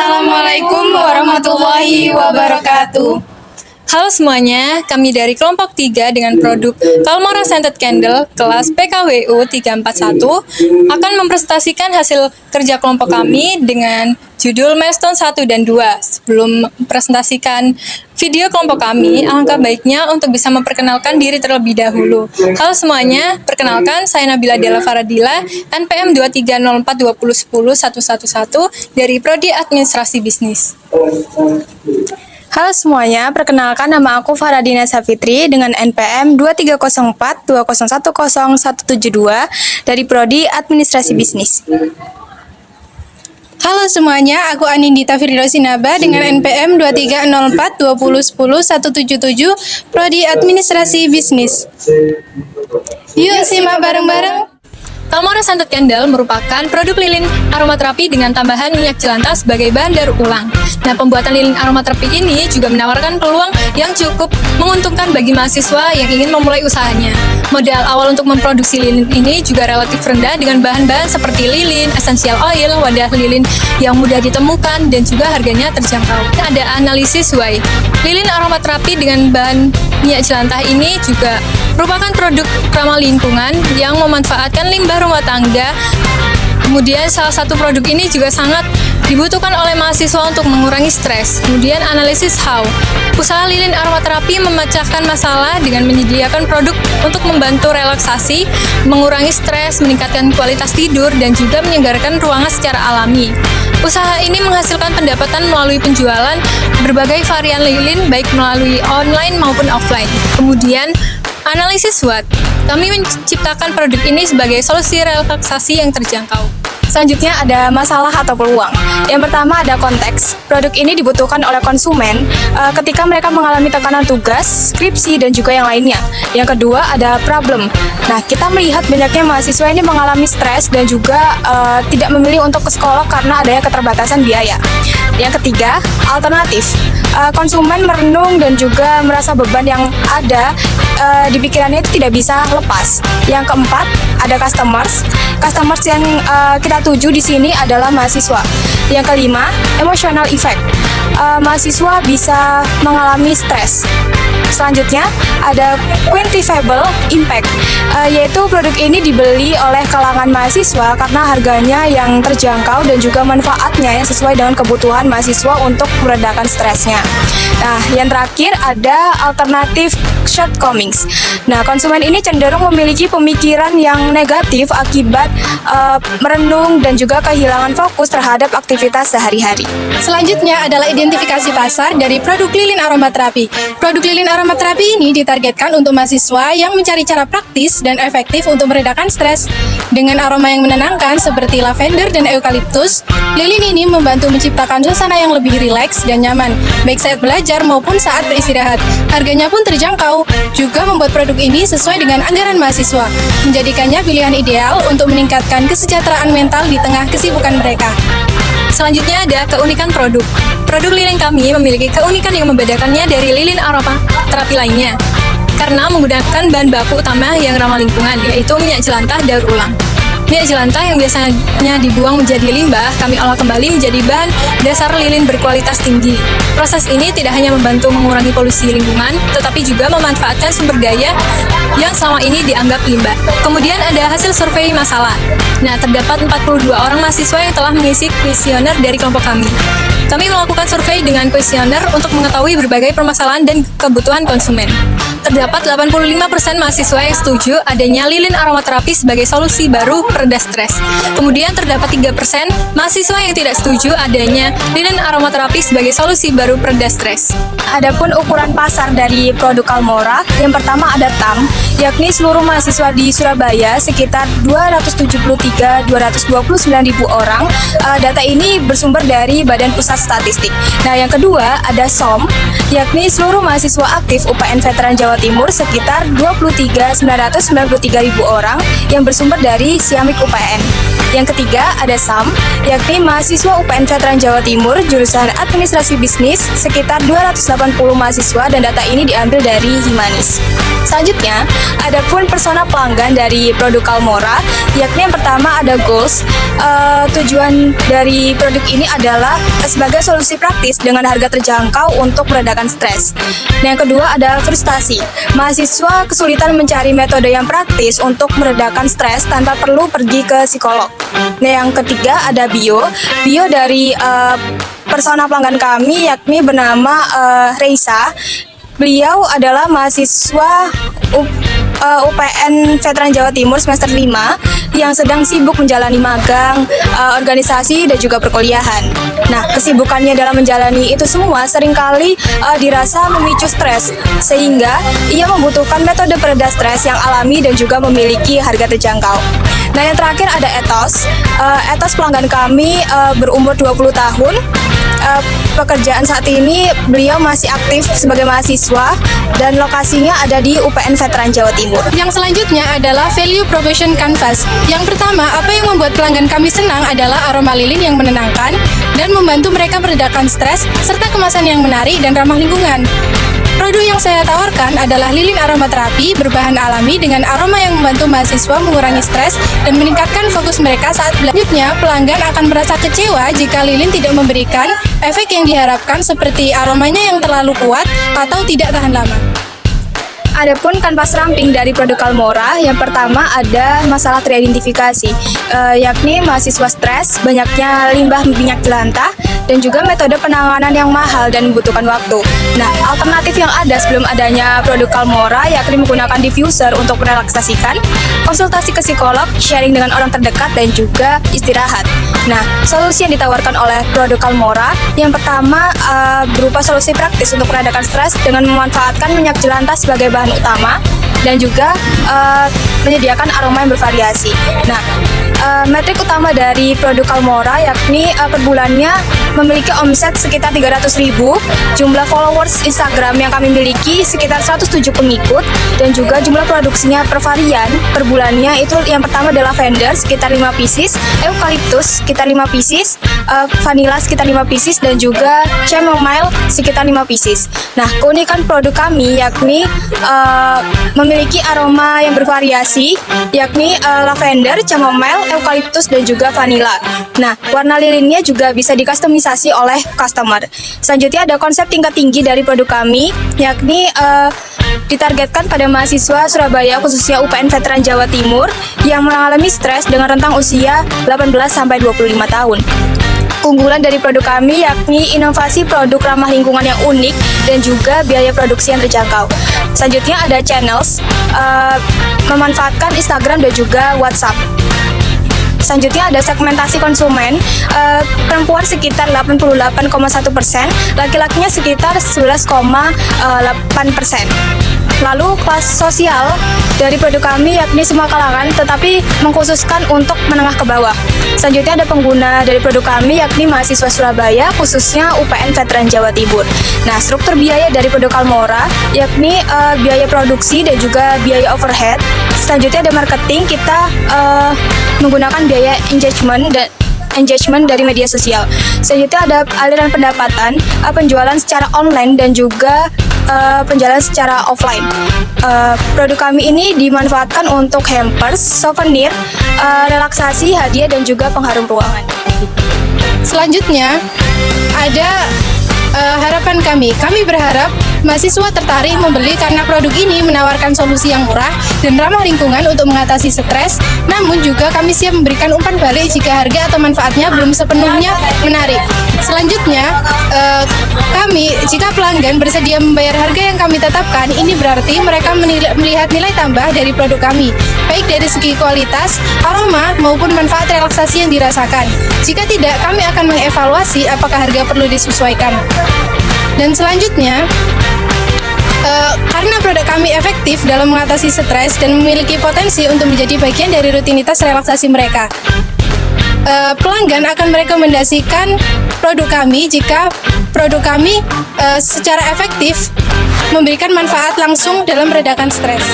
Assalamualaikum warahmatullahi wabarakatuh. Halo semuanya, kami dari kelompok 3 dengan produk Kalmora Scented Candle kelas PKWU 341 akan mempresentasikan hasil kerja kelompok kami dengan judul Milestone 1 dan 2. Sebelum mempresentasikan video kelompok kami, alangkah baiknya untuk bisa memperkenalkan diri terlebih dahulu. Halo semuanya, perkenalkan saya Nabila Della Faradila, NPM 230420101111 dari Prodi Administrasi Bisnis. Halo semuanya, perkenalkan nama aku Faradina Safitri dengan NPM 230420101172 dari Prodi Administrasi Bisnis. Halo semuanya, aku Anindita Firdausinaba dengan NPM 230420101177 Prodi Administrasi Bisnis. Yuk simak bareng-bareng. Kalmora Scented Candle merupakan produk lilin aromaterapi dengan tambahan minyak jelantah sebagai bahan daur ulang. Nah, pembuatan lilin aromaterapi ini juga menawarkan peluang yang cukup menguntungkan bagi mahasiswa yang ingin memulai usahanya. Modal awal untuk memproduksi lilin ini juga relatif rendah dengan bahan-bahan seperti lilin, essential oil, wadah lilin yang mudah ditemukan dan juga harganya terjangkau. Ada analisis why. Lilin aromaterapi dengan bahan minyak jelantah ini juga merupakan produk ramah lingkungan yang memanfaatkan limbah rumah tangga. Kemudian salah satu produk ini juga sangat dibutuhkan oleh mahasiswa untuk mengurangi stres. Kemudian analisis how. Usaha lilin aromaterapi memecahkan masalah dengan menyediakan produk untuk membantu relaksasi, mengurangi stres, meningkatkan kualitas tidur, dan juga menyegarkan ruangan secara alami. Usaha ini menghasilkan pendapatan melalui penjualan berbagai varian lilin baik melalui online maupun offline. Kemudian analisis what. Kami menciptakan produk ini sebagai solusi relaksasi yang terjangkau. Selanjutnya ada masalah atau peluang. Yang pertama ada konteks. Produk ini dibutuhkan oleh konsumen ketika mereka mengalami tekanan tugas, skripsi, dan juga yang lainnya. Yang kedua ada problem. Nah, kita melihat banyaknya mahasiswa ini mengalami stres dan juga tidak memilih untuk ke sekolah karena adanya keterbatasan biaya. Yang ketiga, alternatif. Konsumen merenung dan juga merasa beban yang ada di pikirannya itu tidak bisa lepas. Yang keempat, ada customers. Customers yang kita tuju di sini adalah mahasiswa. Yang kelima, emotional effect. Mahasiswa bisa mengalami stres. Selanjutnya ada quantifiable impact, yaitu produk ini dibeli oleh kalangan mahasiswa karena harganya yang terjangkau dan juga manfaatnya yang sesuai dengan kebutuhan mahasiswa untuk meredakan stresnya. Nah, yang terakhir ada alternative shortcomings. Nah, konsumen ini cenderung memiliki pemikiran yang negatif akibat merenung dan juga kehilangan fokus terhadap aktivitas sehari-hari. Selanjutnya adalah identifikasi pasar dari produk lilin aromaterapi. Produk lilin aromaterapi ini ditargetkan untuk mahasiswa yang mencari cara praktis dan efektif untuk meredakan stres. Dengan aroma yang menenangkan seperti lavender dan eukaliptus, lilin ini membantu menciptakan suasana yang lebih rileks dan nyaman, baik saat belajar maupun saat beristirahat. Harganya pun terjangkau, juga membuat produk ini sesuai dengan anggaran mahasiswa, menjadikannya pilihan ideal untuk meningkatkan kesejahteraan mental di tengah kesibukan mereka. Selanjutnya ada keunikan produk. Produk lilin kami memiliki keunikan yang membedakannya dari lilin aromaterapi lainnya karena menggunakan bahan baku utama yang ramah lingkungan, yaitu minyak jelantah daur ulang. Minyak jelantah yang biasanya dibuang menjadi limbah, kami olah kembali menjadi bahan dasar lilin berkualitas tinggi. Proses ini tidak hanya membantu mengurangi polusi lingkungan, tetapi juga memanfaatkan sumber daya yang selama ini dianggap limbah. Kemudian ada hasil survei masalah. Nah, terdapat 42 orang mahasiswa yang telah mengisi kuesioner dari kelompok kami. Kami melakukan survei dengan kuesioner untuk mengetahui berbagai permasalahan dan kebutuhan konsumen. Terdapat 85% mahasiswa yang setuju adanya lilin aromaterapi sebagai solusi baru pereda stres. Kemudian terdapat 3% mahasiswa yang tidak setuju adanya lilin aromaterapi sebagai solusi baru pereda stres. Adapun ukuran pasar dari produk Kalmora, yang pertama ada TAM, yakni seluruh mahasiswa di Surabaya sekitar 273.229.000 orang. Data ini bersumber dari Badan Pusat Statistik. Nah, yang kedua ada SOM, yakni seluruh mahasiswa aktif UPN Veteran Jawa Jawa Timur sekitar 23.993.000 orang yang bersumber dari Siamik UPN. Yang ketiga ada SAM, yakni mahasiswa UPN Veteran Jawa Timur jurusan Administrasi Bisnis sekitar 280 mahasiswa dan data ini diambil dari Himanis. Selanjutnya, ada pun persona pelanggan dari produk Kalmora, yakni yang pertama ada goals. Tujuan dari produk ini adalah sebagai solusi praktis dengan harga terjangkau untuk meredakan stres. Nah, yang kedua ada frustasi. Mahasiswa kesulitan mencari metode yang praktis untuk meredakan stres tanpa perlu pergi ke psikolog. Nah, yang ketiga ada bio. Bio dari persona pelanggan kami yakni bernama Reisa. Beliau adalah mahasiswa UPN Veteran Jawa Timur semester 5 yang sedang sibuk menjalani magang, organisasi, dan juga perkuliahan. Nah, kesibukannya dalam menjalani itu semua seringkali dirasa memicu stres, sehingga ia membutuhkan metode pereda stres yang alami dan juga memiliki harga terjangkau. Nah, yang terakhir ada Ethos. Ethos pelanggan kami berumur 20 tahun. Pekerjaan saat ini beliau masih aktif sebagai mahasiswa dan lokasinya ada di UPN Veteran Jawa Timur. Yang selanjutnya adalah value proposition canvas. Yang pertama, apa yang membuat pelanggan kami senang adalah aroma lilin yang menenangkan dan membantu mereka meredakan stres serta kemasan yang menarik dan ramah lingkungan. Produk yang saya tawarkan adalah lilin aromaterapi berbahan alami dengan aroma yang membantu mahasiswa mengurangi stres dan meningkatkan fokus mereka saat selanjutnya. Pelanggan akan merasa kecewa jika lilin tidak memberikan efek yang diharapkan seperti aromanya yang terlalu kuat atau tidak tahan lama. Adapun kanvas ramping dari produk Kalmora, yang pertama ada masalah teridentifikasi, yakni mahasiswa stres, banyaknya limbah minyak jelantah, dan juga metode penanganan yang mahal dan membutuhkan waktu. Nah, alternatif yang ada sebelum adanya produk Kalmora yakni menggunakan diffuser untuk merelaksasikan, konsultasi ke psikolog, sharing dengan orang terdekat, dan juga istirahat. Nah, solusi yang ditawarkan oleh produk Kalmora, yang pertama berupa solusi praktis untuk meredakan stres dengan memanfaatkan minyak jelantah sebagai bahan utama dan juga menyediakan aroma yang bervariasi. Nah, metrik utama dari produk Kalmora yakni per bulannya memiliki omset sekitar 300.000, jumlah followers Instagram yang kami miliki sekitar 107 pengikut, dan juga jumlah produksinya per varian per bulannya itu yang pertama adalah lavender sekitar 5 pieces, eucalyptus sekitar 5 pieces, vanilla sekitar 5 pieces, dan juga chamomile sekitar 5 pieces. Nah, keunikan produk kami yakni memiliki aroma yang bervariasi yakni lavender, chamomile, eucalyptus, dan juga vanilla. Nah, warna lilinnya juga bisa dikustomisasi oleh customer. Selanjutnya ada konsep tingkat tinggi dari produk kami yakni ditargetkan pada mahasiswa Surabaya khususnya UPN Veteran Jawa Timur yang mengalami stres dengan rentang usia 18-25 tahun. Keunggulan dari produk kami yakni inovasi produk ramah lingkungan yang unik dan juga biaya produksi yang terjangkau. Selanjutnya ada channels, memanfaatkan Instagram dan juga WhatsApp. Selanjutnya ada segmentasi konsumen, perempuan sekitar 88,1%, laki-lakinya sekitar 11,8%. Lalu kelas sosial dari produk kami yakni semua kalangan tetapi mengkhususkan untuk menengah ke bawah. Selanjutnya ada pengguna dari produk kami yakni mahasiswa Surabaya khususnya UPN Veteran Jawa Timur. Nah, struktur biaya dari produk Kalmora yakni biaya produksi dan juga biaya overhead. Selanjutnya ada marketing, kita menggunakan biaya engagement dari media sosial. Selanjutnya ada aliran pendapatan, penjualan secara online dan juga penjualan secara offline. Produk kami ini dimanfaatkan untuk hampers, souvenir, relaksasi, hadiah, dan juga pengharum ruangan. Selanjutnya ada harapan kami. Kami berharap mahasiswa tertarik membeli karena produk ini menawarkan solusi yang murah dan ramah lingkungan untuk mengatasi stres. Namun juga kami siap memberikan umpan balik jika harga atau manfaatnya belum sepenuhnya menarik. Selanjutnya, jika pelanggan bersedia membayar harga yang kami tetapkan, ini berarti mereka melihat nilai tambah dari produk kami, baik dari segi kualitas, aroma, maupun manfaat relaksasi yang dirasakan. Jika tidak, kami akan mengevaluasi apakah harga perlu disesuaikan. Dan selanjutnya, karena produk kami efektif dalam mengatasi stres dan memiliki potensi untuk menjadi bagian dari rutinitas relaksasi mereka. pelanggan akan merekomendasikan produk kami jika produk kami secara efektif memberikan manfaat langsung dalam meredakan stres.